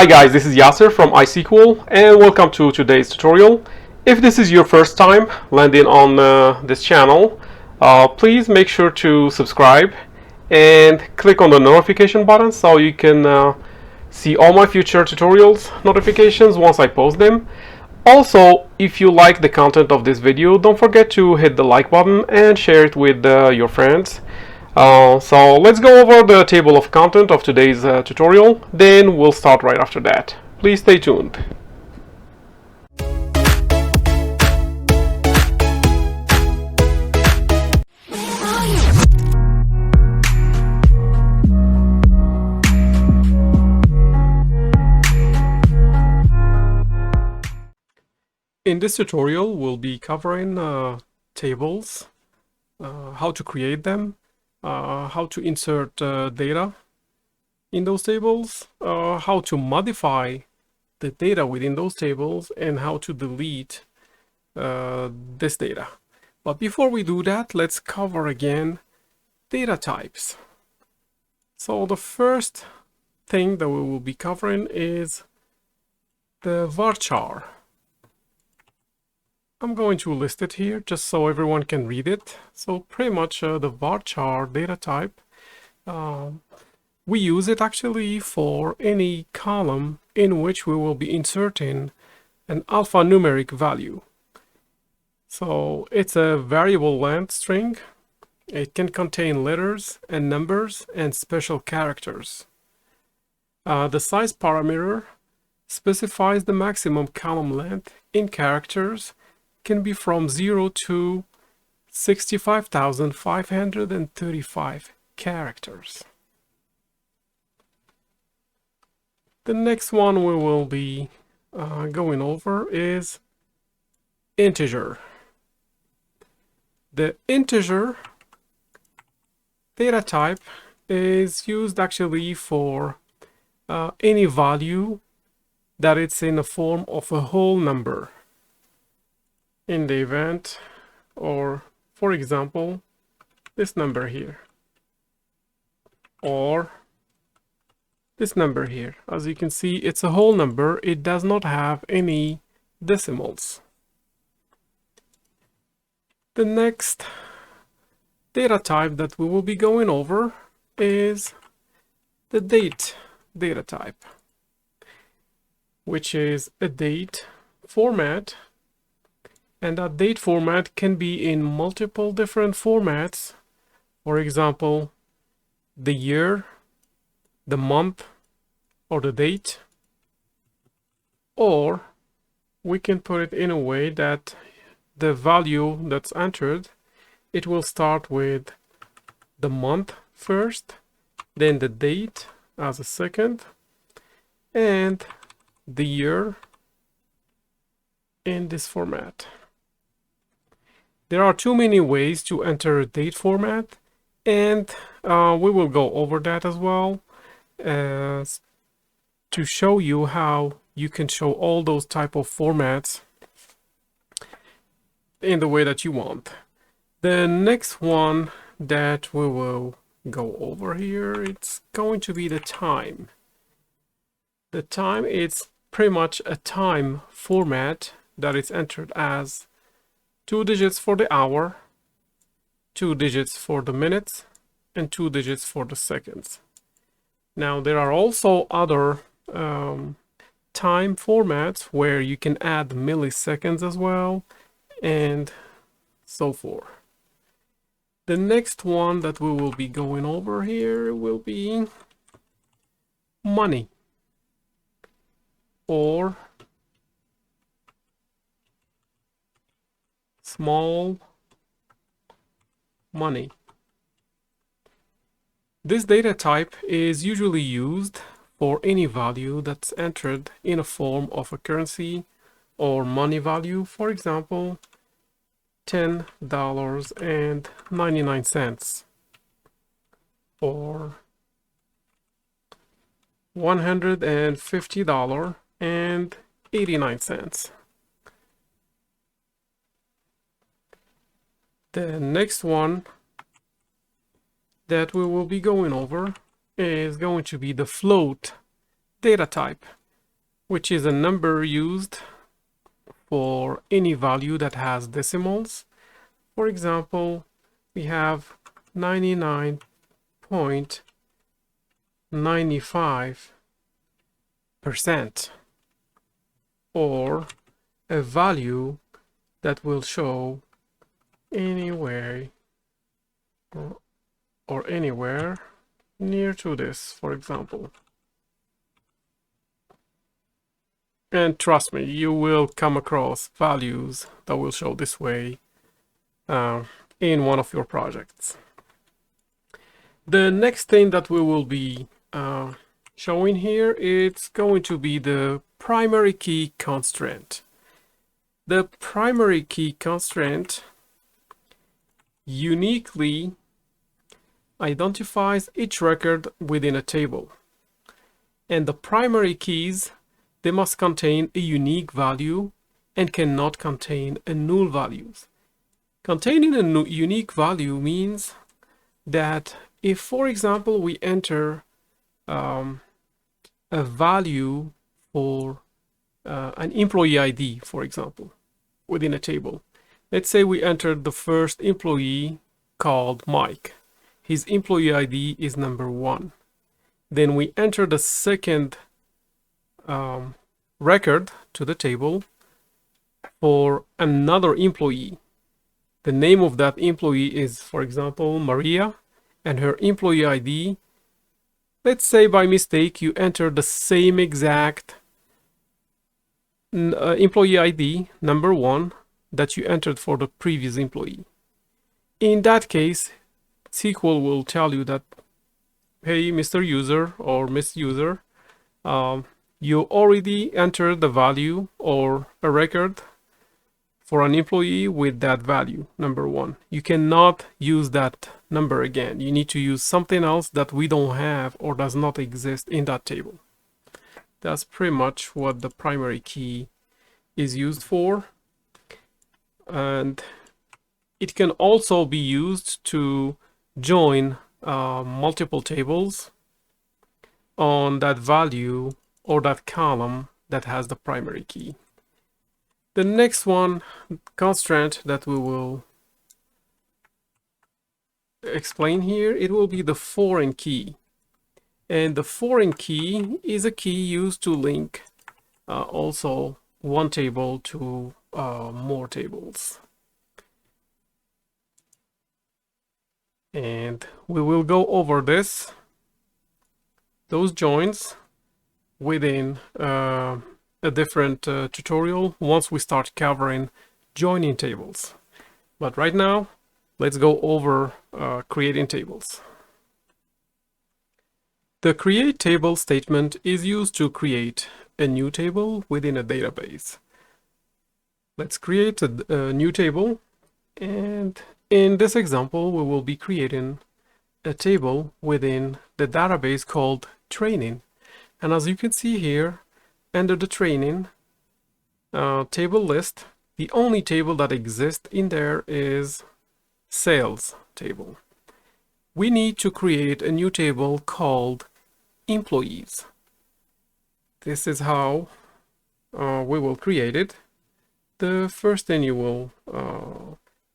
Hi guys, this is Yasser from I-SQL and welcome to today's tutorial. If this is your first time landing on this channel, please make sure to subscribe and click on the notification button so you can see all my future tutorials notifications once I post them. Also, if you like the content of this video, don't forget to hit the like button and share it with your friends. So let's go over the table of content of today's tutorial, then we'll start right after that. Please stay tuned. In this tutorial, we'll be covering tables, how to create them, how to insert data in those tables, how to modify the data within those tables, and how to delete this data. But before we do that, let's cover again data types. So the first thing that we will be covering is the varchar. I'm going to list it here just so everyone can read it. So pretty much the varchar data type, we use it actually for any column in which we will be inserting an alphanumeric value. So it's a variable length string. It can contain letters and numbers and special characters. The size parameter specifies the maximum column length in characters, can be from 0 to 65,535 characters. The next one we will be going over is integer. The integer data type is used actually for any value that it's in the form of a whole number. In the event, or for example, this number here, or this number here. As you can see, it's a whole number. It does not have any decimals. The next data type that we will be going over is the date data type, which is a date format. And that date format can be in multiple different formats. For example, the year, the month, or the date. Or we can put it in a way that the value that's entered, it will start with the month first, then the date as a second, and the year in this format. There are too many ways to enter a date format, and we will go over that as well to show you how you can show all those type of formats in the way that you want. The next one that we will go over here, it's going to be the time. The time is pretty much a time format that is entered as 2 digits for the hour, 2 digits for the minutes, and 2 digits for the seconds. Now there are also other time formats where you can add milliseconds as well, and so forth. The next one that we will be going over here will be money, or small money. This data type is usually used for any value that's entered in a form of a currency or money value. For example, $10.99 or $150.89. The next one that we will be going over is going to be the float data type. which is a number used for any value that has decimals. For example, we have 99.95%, or a value that will show anywhere or anywhere near to this, for example. And trust me, you will come across values that will show this way in one of your projects. The next thing that we will be showing here, it's going to be the primary key constraint. The primary key constraint uniquely identifies each record within a table. And the primary keys, they must contain a unique value and cannot contain a null values. Containing a unique value means that if, for example, we enter a value for an employee ID, for example, within a table. Let's say we entered the first employee called Mike. His employee ID is number 1. Then we enter the second record to the table for another employee. The name of that employee is, for example, Maria, and her employee ID, let's say by mistake you enter the same exact employee ID, number 1, that you entered for the previous employee. In that case, SQL will tell you that, hey, Mr. User or Miss User, you already entered the value or a record for an employee with that value, number 1. You cannot use that number again. You need to use something else that we don't have or does not exist in that table. That's pretty much what the primary key is used for. And it can also be used to join multiple tables on that value or that column that has the primary key. The next one, constraint that we will explain here, it will be the foreign key. And the foreign key is a key used to link also one table to more tables. And we will go over those joins within a different tutorial once we start covering joining tables. But right now, let's go over creating tables. The create table statement is used to create a new table within a database. Let's create a new table, and in this example, we will be creating a table within the database called training. And as you can see here, under the training table list, the only table that exists in there is sales table. We need to create a new table called employees. This is how we will create it. The first thing you will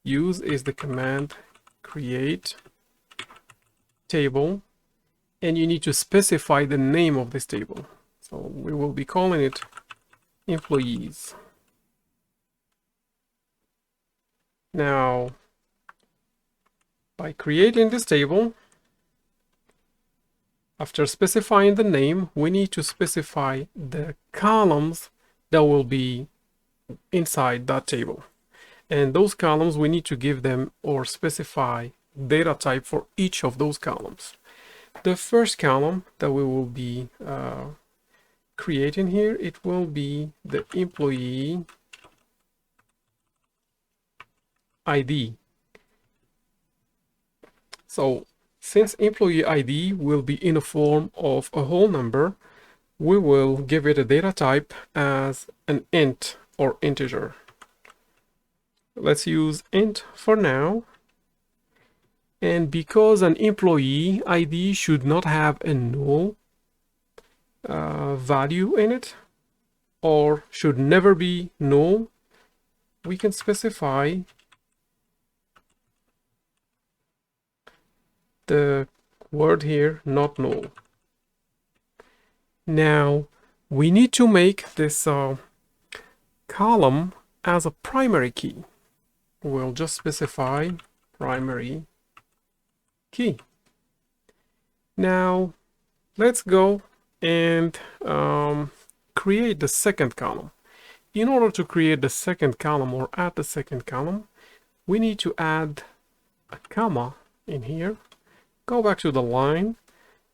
use is the command create table, and you need to specify the name of this table. So we will be calling it employees. Now, by creating this table, after specifying the name, we need to specify the columns that will be inside that table. And those columns, we need to give them or specify data type for each of those columns. The first column that we will be creating here, it will be the employee ID. So since employee ID will be in a form of a whole number, we will give it a data type as an int or integer. Let's use int for now. And because an employee ID should not have a null value in it, or should never be null, we can specify the word here, not null. Now, we need to make this column as a primary key. We'll just specify primary key. Now, let's go and create the second column. In order to create the second column or add the second column, we need to add a comma in here. Go back to the line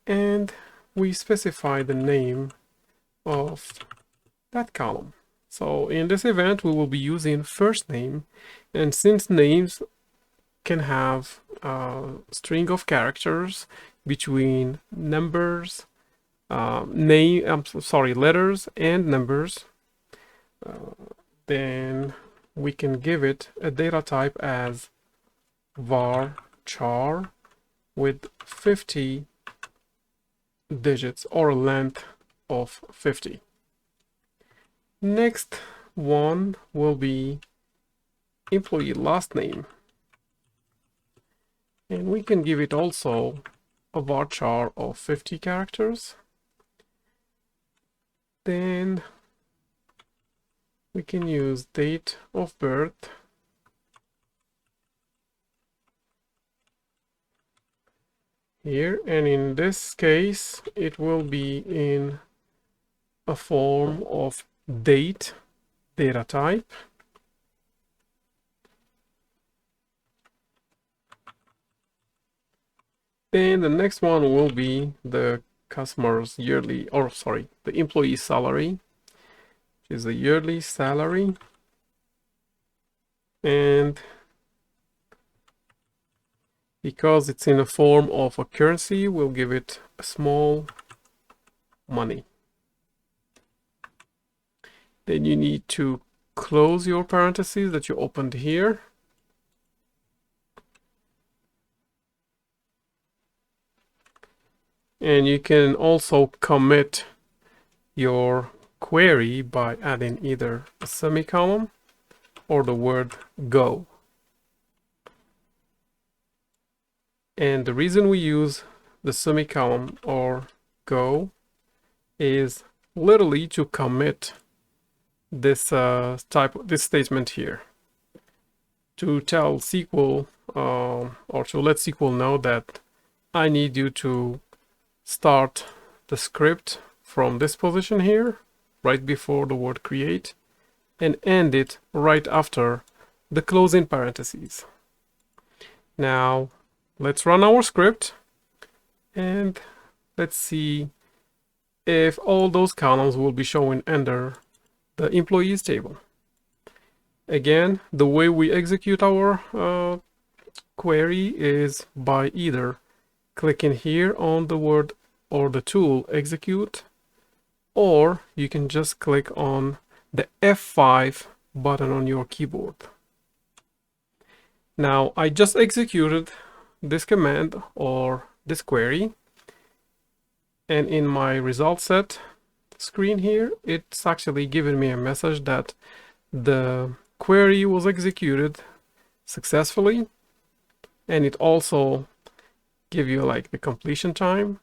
and we specify the name of that column. So in this event, we will be using first name, and since names can have a string of characters between numbers, letters and numbers, then we can give it a data type as varchar with 50 digits or a length of 50. Next one will be employee last name, and we can give it also a varchar of 50 characters. Then we can use date of birth here, and in this case it will be in a form of date data type. Then the next one will be the customer's yearly, or sorry, the employee salary, which is the yearly salary. And because it's in the form of a currency, we'll give it a small money. Then you need to close your parentheses that you opened here. And you can also commit your query by adding either a semicolon or the word go. And the reason we use the semicolon or go is literally to commit this this statement here, to tell SQL or to let SQL know that I need you to start the script from this position here, right before the word create, and end it right after the closing parentheses. Now, let's run our script and let's see if all those columns will be showing under the employees table. Again, the way we execute our query is by either clicking here on the word or the tool execute, or you can just click on the F5 button on your keyboard. Now, I just executed this command or this query, and in my result set screen here, it's actually giving me a message that the query was executed successfully, and it also give you like the completion time,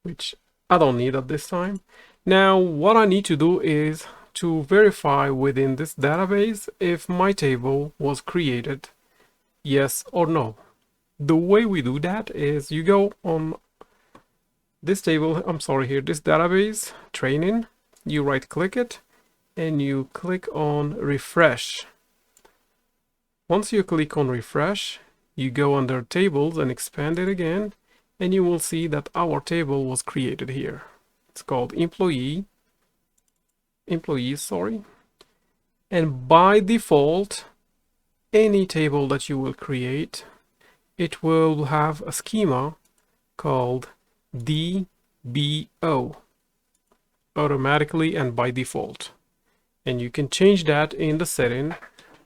which I don't need at this time. Now what I need to do is to verify within this database if my table was created, yes or no. The way we do that is you go on this table, this database training, you right click it and you click on refresh. Once you click on refresh, you go under tables and expand it again, and you will see that our table was created here. It's called employees, and by default, any table that you will create, it will have a schema called DBO automatically and by default, and you can change that in the setting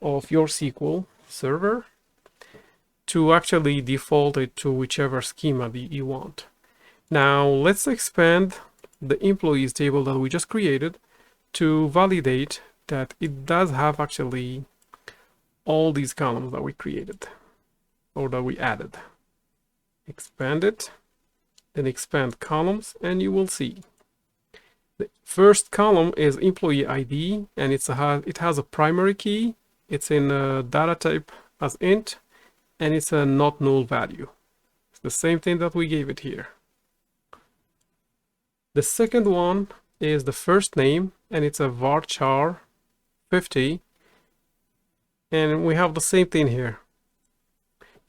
of your SQL server to actually default it to whichever schema that you want. Now let's expand the employees table that we just created to validate that it does have actually all these columns that we created or that we added. Expand it, then expand columns, and you will see the first column is employee ID, and it has a primary key. It's in a data type as int, and it's a not null value. It's the same thing that we gave it here. The second one is the first name, and it's a varchar 50, and we have the same thing here.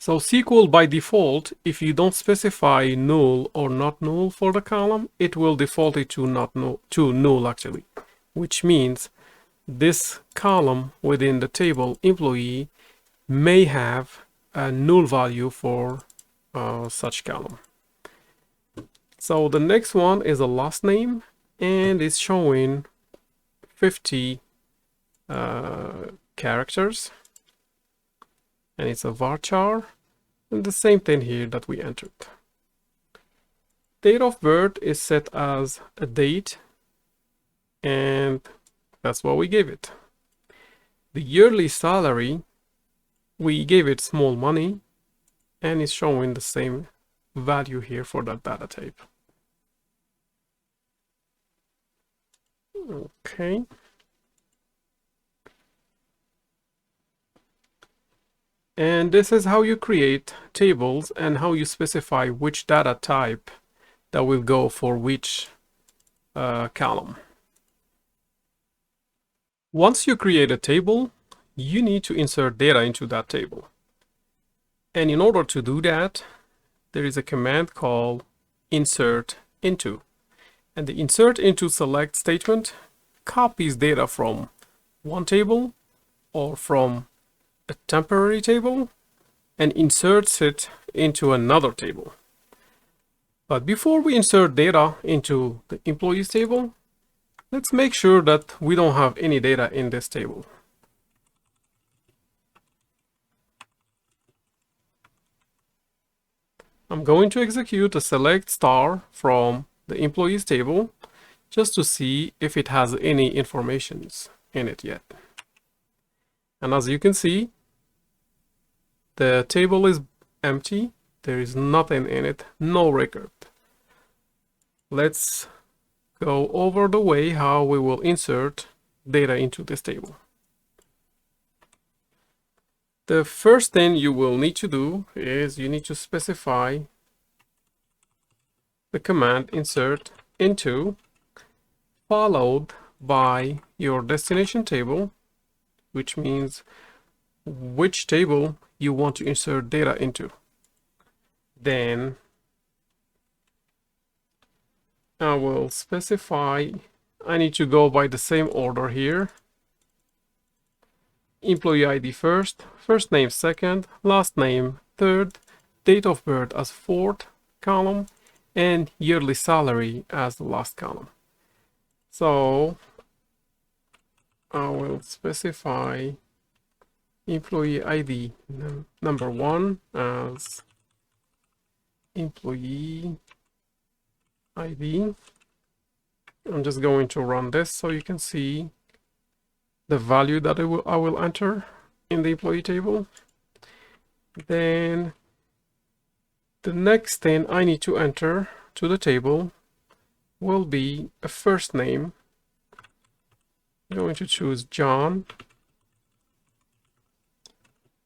So SQL by default, if you don't specify null or not null for the column, it will default it to not null, to null actually, which means this column within the table employee may have a null value for such column. So the next one is a last name, and it's showing 50 characters, and it's a varchar, and the same thing here that we entered. Date of birth is set as a date, and that's what we gave it. The yearly salary, we gave it small money, and it's showing the same value here for that data type. Okay. And this is how you create tables and how you specify which data type that will go for which column. Once you create a table, you need to insert data into that table. And in order to do that, there is a command called insert into. And the insert into select statement copies data from one table or from a temporary table and inserts it into another table. But before we insert data into the employees table, let's make sure that we don't have any data in this table. I'm going to execute a select star from the employees table just to see if it has any informations in it yet. And as you can see, the table is empty. There is nothing in it, no record. Let's go over the way how we will insert data into this table. The first thing you will need to do is you need to specify the command insert into followed by your destination table, which means which table you want to insert data into. Then I will specify, I need to go by the same order here. Employee ID first, first name second, last name third, date of birth as fourth column, and yearly salary as the last column. So I will specify employee ID number 1 as employee ID. I'm just going to run this so you can see the value that I will enter in the employee table. Then the next thing I need to enter to the table will be a first name. I'm going to choose John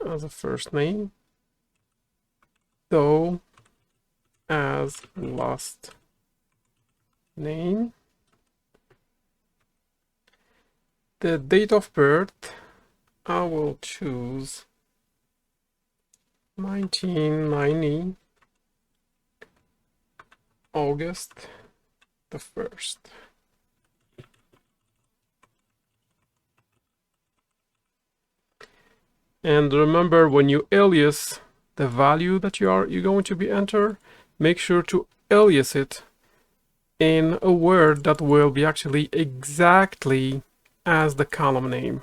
as a first name, Doe as last name. The date of birth, I will choose 1990, August the 1st. And remember, when you alias the value that you're going to be enter, make sure to alias it in a word that will be actually exactly as the column name.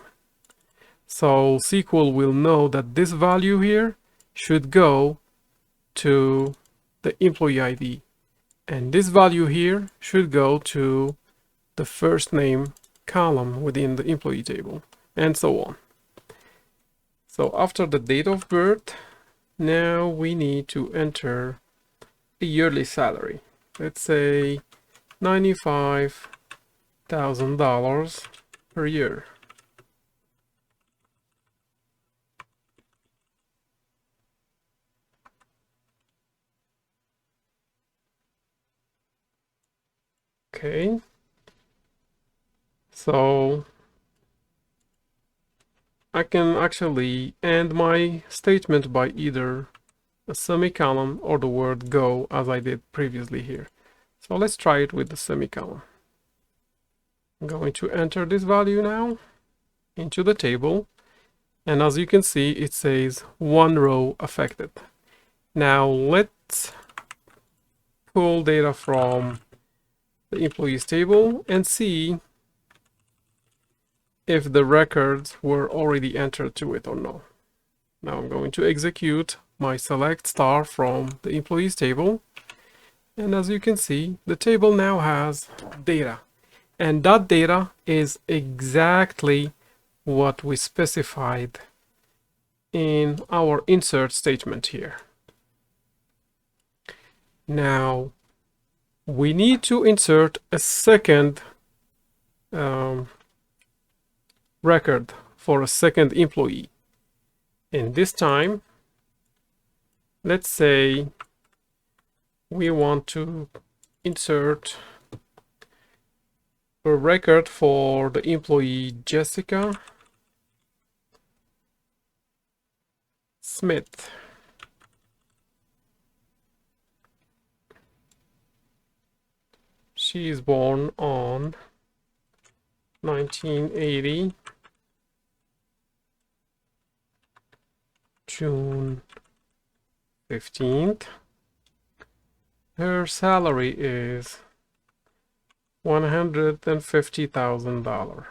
So SQL will know that this value here should go to the employee ID, And this value here should go to the first name column within the employee table, and so on. So after the date of birth, now we need to enter a yearly salary. Let's say $95,000 per year. Okay. So I can actually end my statement by either a semicolon or the word go, as I did previously here. So let's try it with the semicolon. I'm going to enter this value now into the table, and as you can see, it says one row affected. Now let's pull data from the employees table and see if the records were already entered to it or no. Now I'm going to execute my select star from the employees table, and as you can see, the table now has data, and that data is exactly what we specified in our insert statement here. Now we need to insert a second record for a second employee. And this time, let's say we want to insert a record for the employee Jessica Smith. She is born on 1980, June 15th. Her salary is $150,000.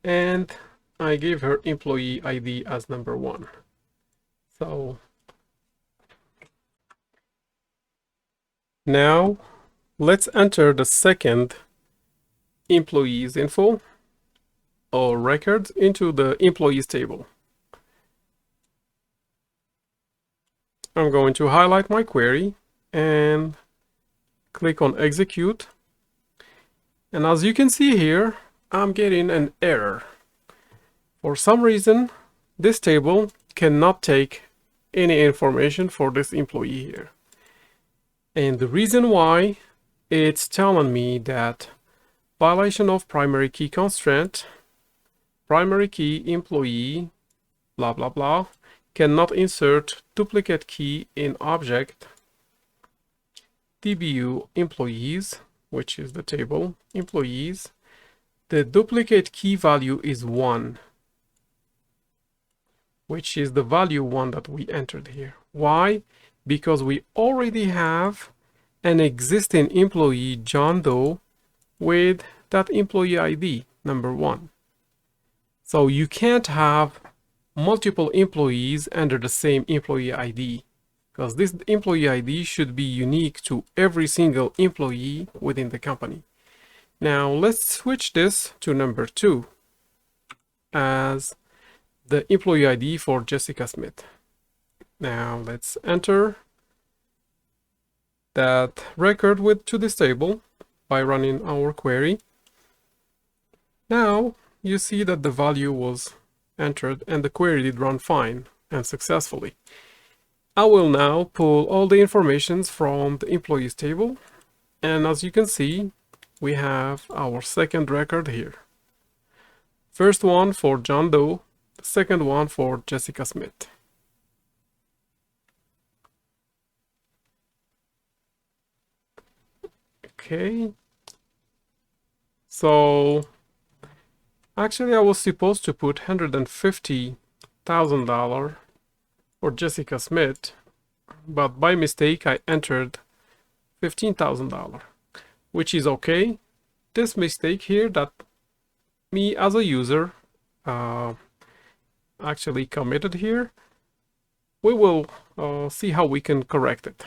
And I give her employee ID as number 1. So now let's enter the second employee's info or records into the employees table. I'm going to highlight my query and click on execute. And as you can see here, I'm getting an error. For some reason, this table cannot take any information for this employee here. And the reason why, it's telling me that violation of primary key constraint, primary key employee, blah, blah, blah, cannot insert duplicate key in object DBU employees, which is the table employees. The duplicate key value is 1, which is the value 1 that we entered here. Why? Because we already have an existing employee, John Doe, with that employee ID, number 1. So you can't have multiple employees under the same employee ID, because this employee ID should be unique to every single employee within the company. Now let's switch this to number 2 as the employee ID for Jessica Smith. Now let's enter that record to this table by running our query. Now you see that the value was entered and the query did run fine and successfully. I will now pull all the informations from the employees table, and as you can see, we have our second record here. First one for John Doe, the second one for Jessica Smith. Okay, so actually I was supposed to put $150,000 for Jessica Smith, but by mistake I entered $15,000, which is okay. This mistake here that me as a user actually committed here, we will see how we can correct it.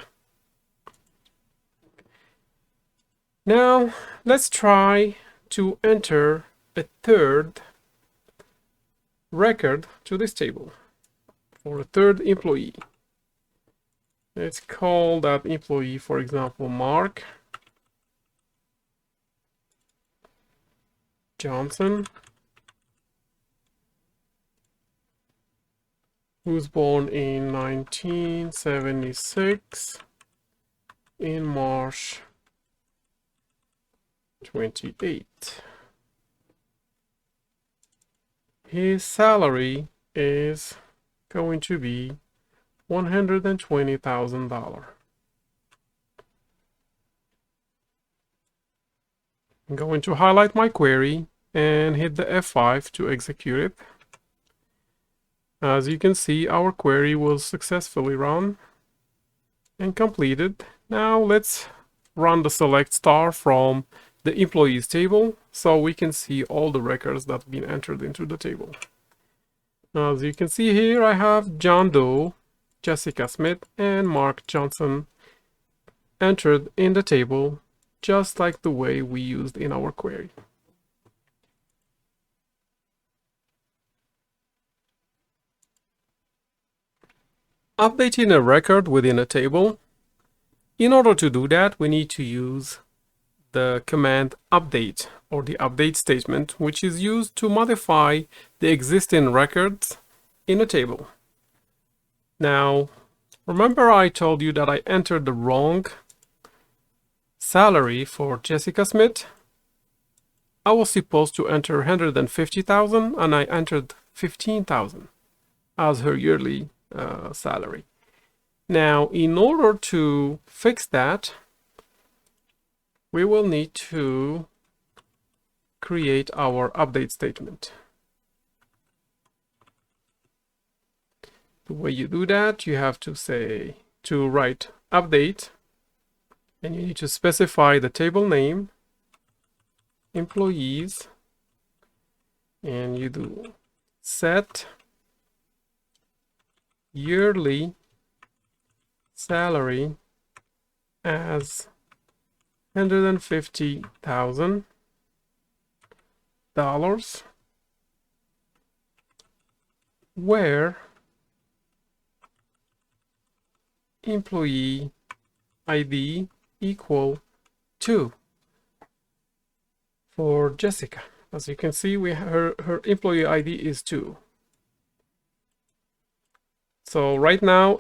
Now let's try to enter a third record to this table for a third employee. Let's call that employee, for example, Mark Johnson, who's born in 1976 in March 28. His salary is going to be $120,000. I'm going to highlight my query and hit the F5 to execute it. As you can see, our query was successfully run and completed. Now let's run the select star from the employees table so we can see all the records that have been entered into the table. As you can see here, I have John Doe, Jessica Smith, and Mark Johnson entered in the table, just like the way we used in our query. Updating a record within a table. In order to do that, we need to use the command update or the update statement, which is used to modify the existing records in a table. Now, remember I told you that I entered the wrong salary for Jessica Smith? I was supposed to enter 150,000 and I entered 15,000 as her yearly salary. Now, in order to fix that, we will need to create our update statement. The way you do that, you have to write update, and you need to specify the table name, employees, and you do set yearly salary as $150,000, where employee ID equal 2 for Jessica. As you can see, her employee ID is 2. So right now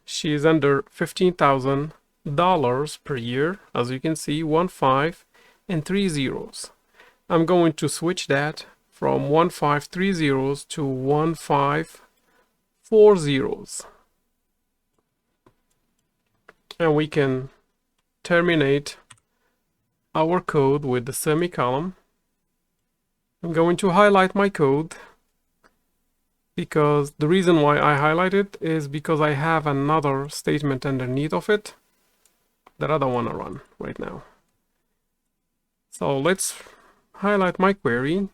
she's under $15,000 per year. As you can see, 15 and 3 zeros. I'm going to switch that from 15 3 zeros to 15 4 zeros. And we can terminate our code with the semicolon. I'm going to highlight my code because the reason why I highlight it is because I have another statement underneath of it that I don't want to run right now. So let's highlight my query,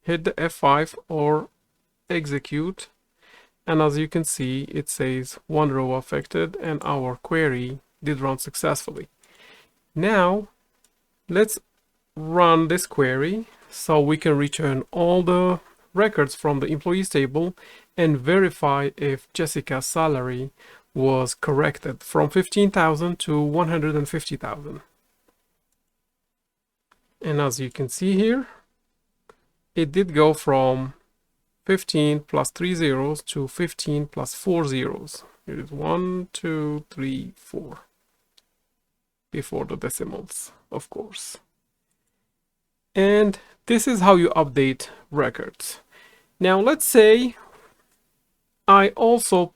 hit the F5 or execute, and as you can see, it says one row affected and our query did run successfully. Now let's run this query so we can return all the records from the employees table and verify if Jessica's salary was corrected from 15,000 to 150,000. And as you can see here, it did go from 15 plus 3 zeros to 15 plus 4 zeros. It is 1, 2, 3, 4 before the decimals, of course. And this is how you update records. Now let's say I also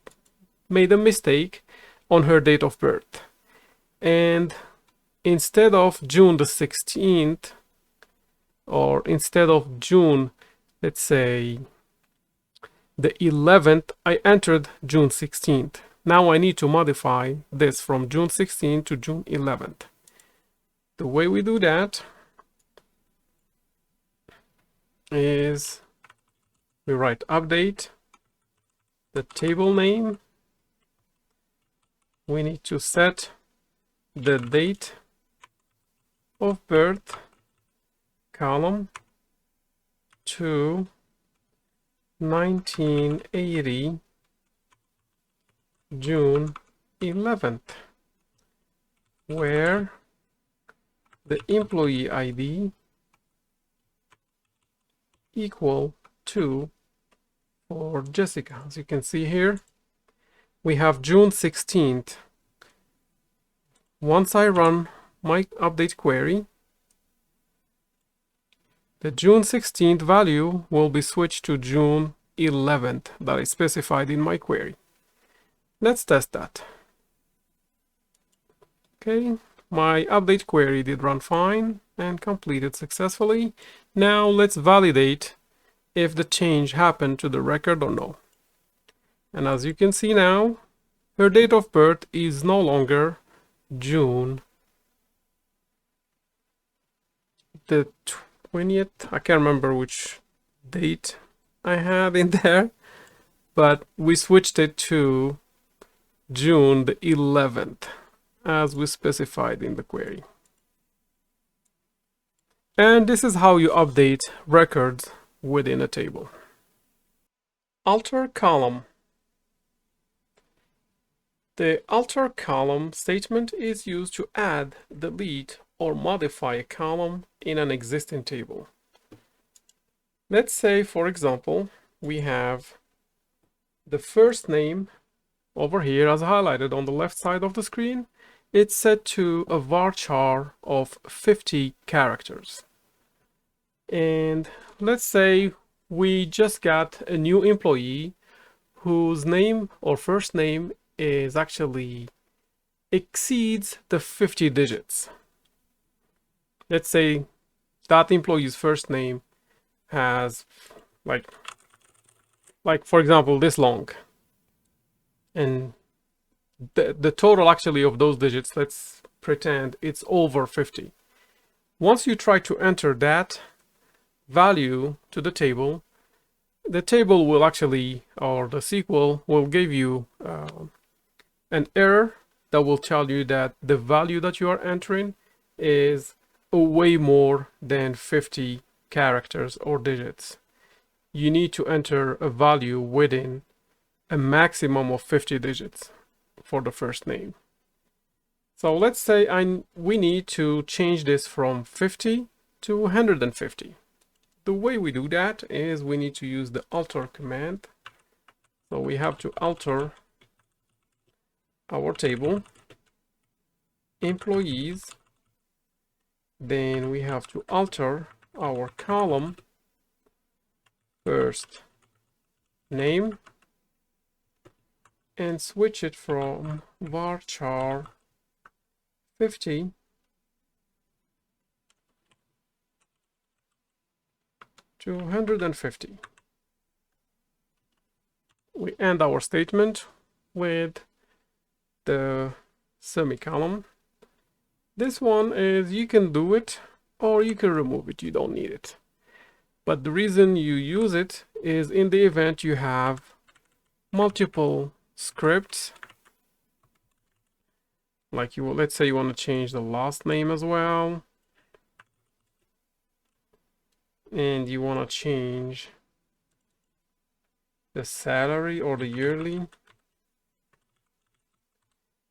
made a mistake on her date of birth, and instead of June the 16th, or instead of June, let's say the 11th, I entered June 16th. Now I need to modify this from June 16th to June 11th. The way we do that is we write update, the table name, we need to set the date of birth column to 1980 June 11th, where the employee ID equal to, for Jessica, as you can see here, we have June 16th. Once I run my update query, the June 16th value will be switched to June 11th that I specified in my query. Let's test that. Okay, my update query did run fine and completed successfully. Now let's validate if the change happened to the record or no. And as you can see now, her date of birth is no longer June the 20th. I can't remember which date I had in there, but we switched it to June the 11th as we specified in the query. And this is how you update records within a table. Alter column. The alter column statement is used to add, delete, or modify a column in an existing table. Let's say, for example, we have the first name over here as highlighted on the left side of the screen. It's set to a varchar of 50 characters. And let's say we just got a new employee whose name or first name is actually exceeds the 50 digits. Let's say that employee's first name has like for example this long, and the total actually of those digits, let's pretend it's over 50. Once you try to enter that value to the table will actually, or the SQL will give you an error that will tell you that the value that you are entering is way more than 50 characters or digits. You need to enter a value within a maximum of 50 digits for the first name. So let's say we need to change this from 50 to 150. The way we do that is we need to use the alter command. So we have to alter our table, employees, then we have to alter our column, first name, and switch it from varchar 50 to 150. We end our statement with the semicolon. This one is, you can do it or you can remove it, you don't need it. But the reason you use it is in the event you have multiple scripts, like let's say you want to change the last name as well, and you want to change the salary or the yearly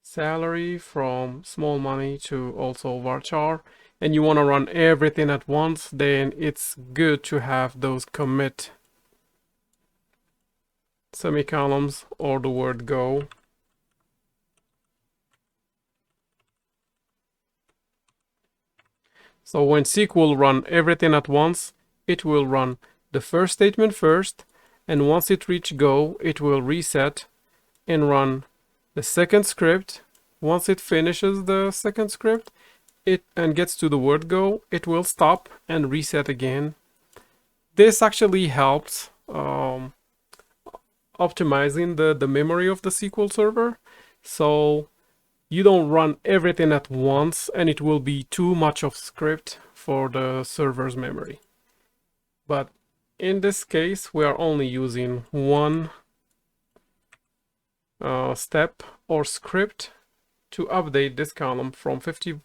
salary from small money to also varchar, and you want to run everything at once, then it's good to have those commit semicolons or the word go. So when SQL run everything at once, it will run the first statement first, and once it reaches go, it will reset and run the second script. Once it finishes the second script and gets to the word go, it will stop and reset again. This actually helps optimizing the memory of the SQL server, so you don't run everything at once and it will be too much of script for the server's memory. But in this case, we are only using one step or script to update this column from 50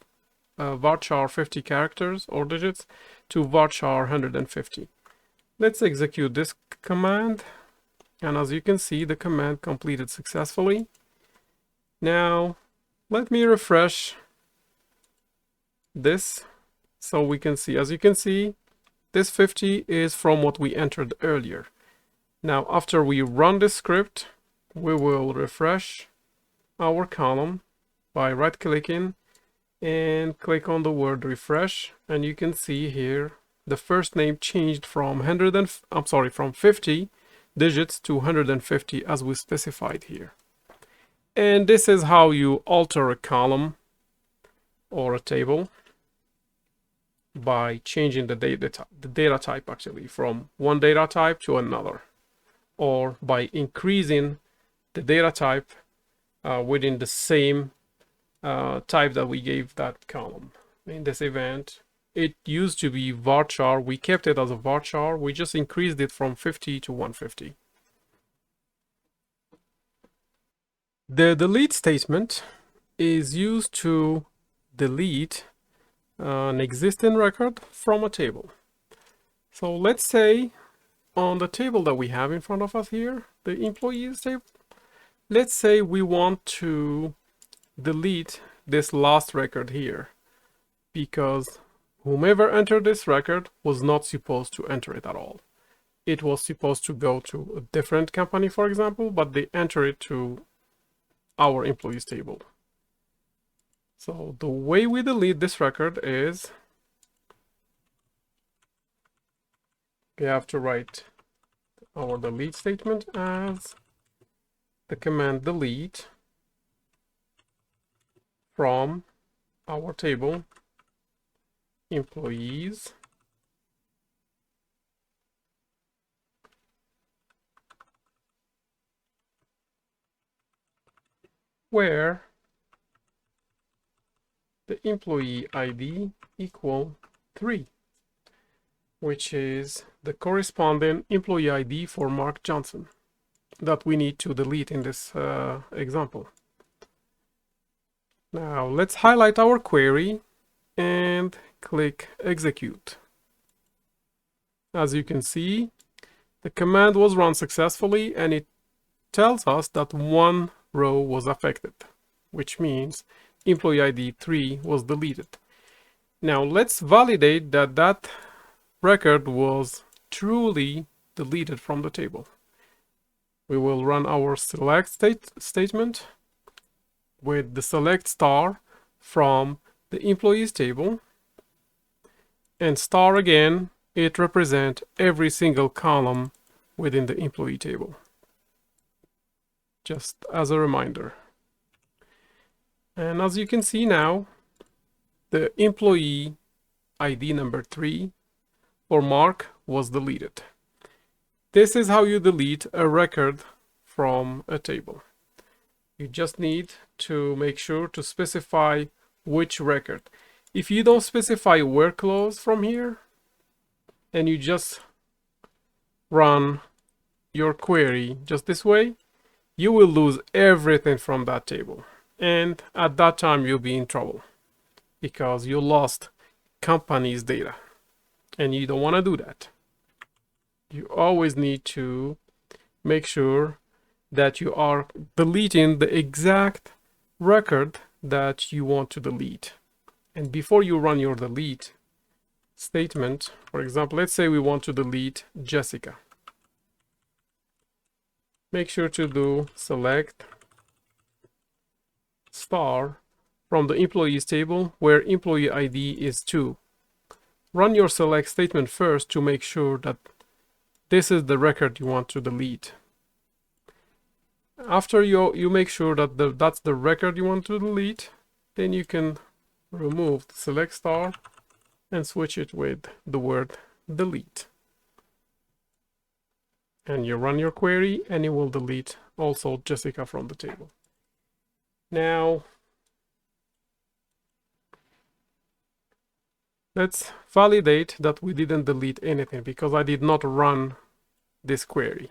varchar 50 characters or digits to varchar 150. Let's execute this command, and as you can see, the command completed successfully. Now let me refresh this so we can see. As you can see, this 50 is from what we entered earlier. Now after we run this script, we will refresh our column by right-clicking and click on the word refresh, and you can see here the first name changed from 50 digits to 150 as we specified here. And this is how you alter a column or a table by changing the data type actually from one data type to another, or by increasing the data type within the same type that we gave that column. In this event, it used to be varchar. We kept it as a varchar. We just increased it from 50 to 150. The delete statement is used to delete an existing record from a table. So let's say on the table that we have in front of us here, the employees table, let's say we want to delete this last record here because whomever entered this record was not supposed to enter it at all. It was supposed to go to a different company, for example, but they enter it to our employees table. So the way we delete this record is we have to write our delete statement as the command delete from our table employees where the employee ID equal 3, which is the corresponding employee ID for Mark Johnson that we need to delete in this example. Now let's highlight our query and click execute. As you can see, the command was run successfully and it tells us that one row was affected, which means employee ID 3 was deleted. Now let's validate that that record was truly deleted from the table. We will run our select statement with the select star from the employees table, and star again, it represents every single column within the employee table, just as a reminder. And as you can see now, the employee ID number 3 for Mark was deleted. This is how you delete a record from a table. You just need to make sure to specify which record. If you don't specify where clause from here, and you just run your query just this way, you will lose everything from that table. And at that time, you'll be in trouble because you lost company's data. And you don't want to do that. You always need to make sure that you are deleting the exact record that you want to delete. And before you run your delete statement, for example, let's say we want to delete Jessica. Make sure to do select star from the employees table where employee ID is 2. Run your select statement first to make sure that this is the record you want to delete. After you make sure that that's the record you want to delete, then you can remove the select star and switch it with the word delete. And you run your query and it will delete also Jessica from the table. Now, let's validate that we didn't delete anything because I did not run this query.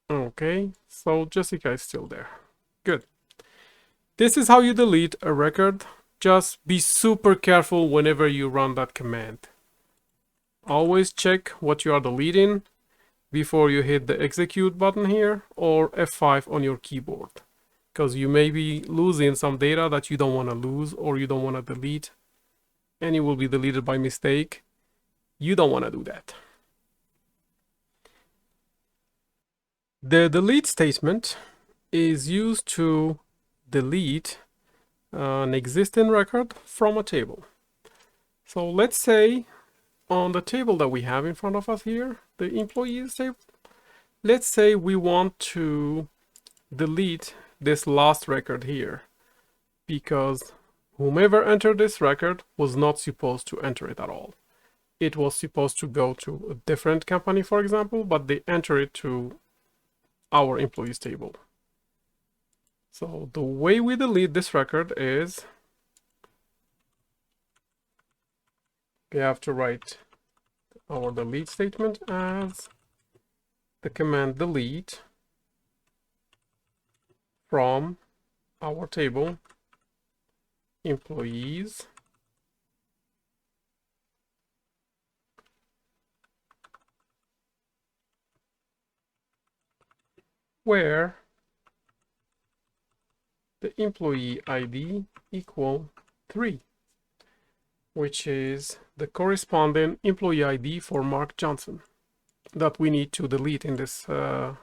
Okay, so Jessica is still there. Good. This is how you delete a record just be super careful whenever you run that command. Always check what you are deleting before you hit the execute button here or F5 on your keyboard, because you may be losing some data that you don't want to lose or you don't want to delete, and it will be deleted by mistake. You don't want to do that. The delete statement is used to delete an existing record from a table. So let's say on the table that we have in front of us here, the employees table, let's say we want to delete this last record here because whomever entered this record was not supposed to enter it at all. It was supposed to go to a different company, for example, but they enter it to our employees table. So the way we delete this record is we have to write our delete statement as the command delete from our table employees where the employee ID equal 3, which is the corresponding employee ID for Mark Johnson that we need to delete in this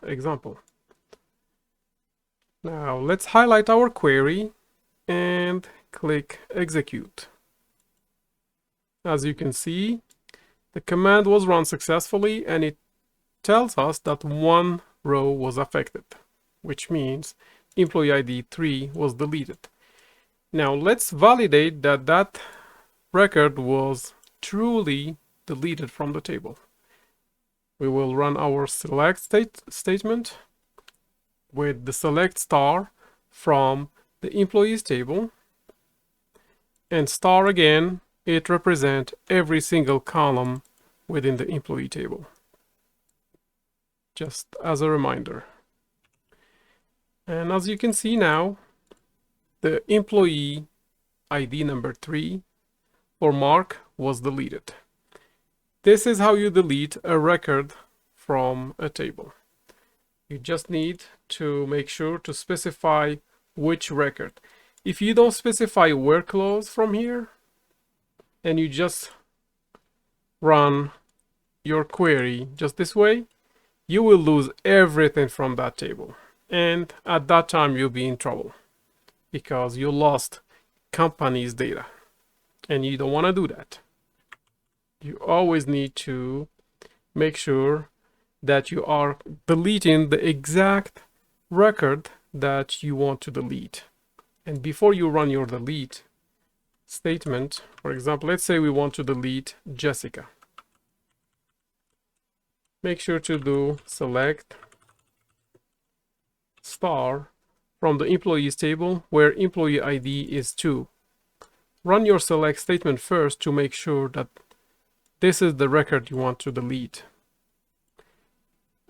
example. Now let's highlight our query and click execute. As you can see, the command was run successfully and it tells us that one row was affected, which means employee ID 3 was deleted. Now let's validate that that record was truly deleted from the table. We will run our select statement with the select star from the employees table, and star again, it represents every single column within the employee table, just as a reminder. And as you can see now, the employee ID number 3 for Mark was deleted. This is how you delete a record from a table. You just need to make sure to specify which record. If you don't specify where clause from here, and you just run your query just this way, you will lose everything from that table. And at that time, you'll be in trouble because you lost company's data. And you don't want to do that. You always need to make sure that you are deleting the exact record that you want to delete. And before you run your delete statement, for example, let's say we want to delete Jessica. Make sure to do select star from the employees table where employee ID is 2. Run your select statement first to make sure that this is the record you want to delete.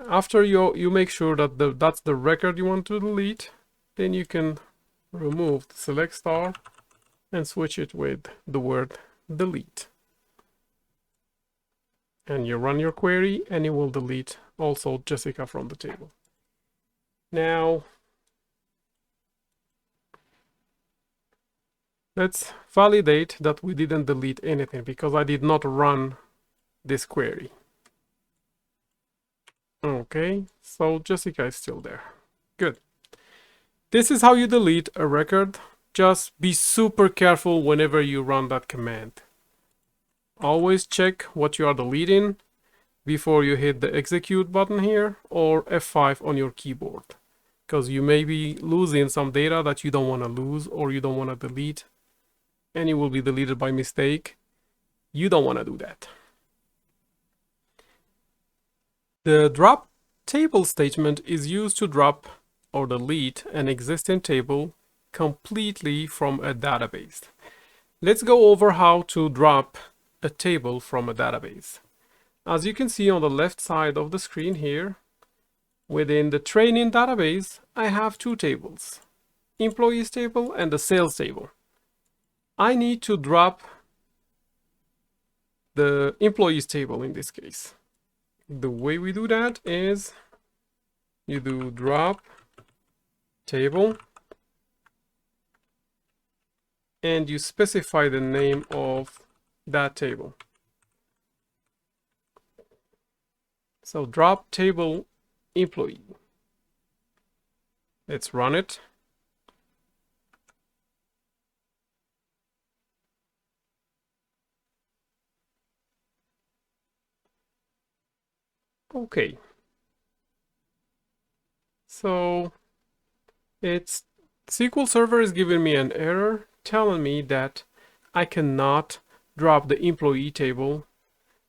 After you make sure that that's the record you want to delete, then you can remove the select star and switch it with the word delete. And you run your query and it will delete also Jessica from the table. Now, let's validate that we didn't delete anything because I did not run this query. Okay, so Jessica is still there. Good. This is how you delete a record. Just be super careful whenever you run that command. Always check what you are deleting before you hit the execute button here or F5 on your keyboard, because you may be losing some data that you don't want to lose or you don't want to delete, and it will be deleted by mistake. You don't want to do that. The drop table statement is used to drop or delete an existing table completely from a database. Let's go over how to drop a table from a database. As you can see on the left side of the screen here, within the training database, I have two tables, employees table and the sales table. I need to drop the employees table in this case. The way we do that is you do drop table and you specify the name of that table. So drop table employee. Let's run it. Okay. So it's SQL Server is giving me an error telling me that I cannot drop the employee table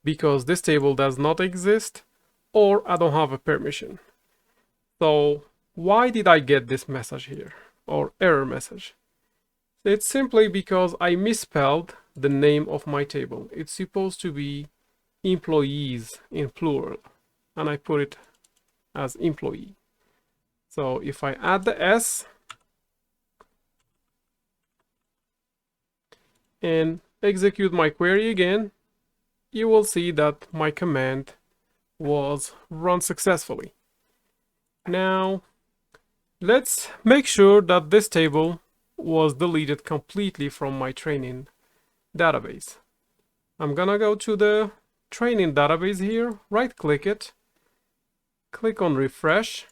because this table does not exist or I don't have a permission. So why did I get this message here or error message? It's simply because I misspelled the name of my table. It's supposed to be employees in plural and I put it as employee. So if I add the S and execute my query again, you will see that my command was run successfully. Now, let's make sure that this table was deleted completely from my training database. I'm gonna go to the training database here, right click it, click on refresh,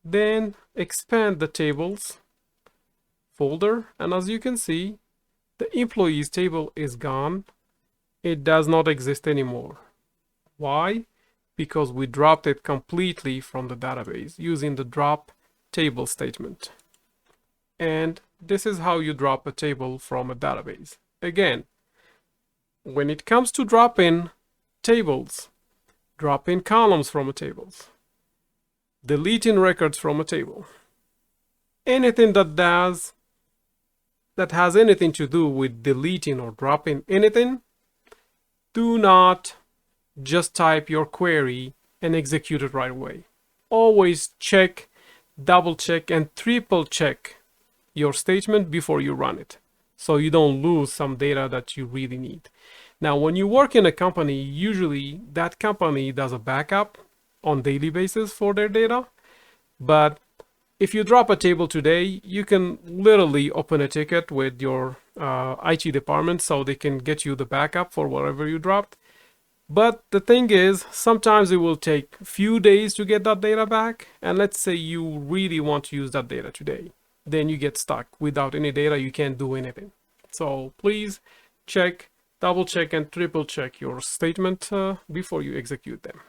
then expand the tables folder, and as you can see, the employees table is gone. It does not exist anymore. Why? Because we dropped it completely from the database using the drop table statement. And this is how you drop a table from a database. Again, when it comes to dropping tables, dropping columns from a table, deleting records from a table, anything that has anything to do with deleting or dropping anything, do not just type your query and execute it right away. Always check, double check, and triple check your statement before you run it, so you don't lose some data that you really need. Now, when you work in a company, usually that company does a backup on daily basis for their data, but if you drop a table today, you can literally open a ticket with your IT department so they can get you the backup for whatever you dropped. But the thing is, sometimes it will take a few days to get that data back. And let's say you really want to use that data today. Then you get stuck without any data. You can't do anything. So please check, double check, and triple check your statement before you execute them.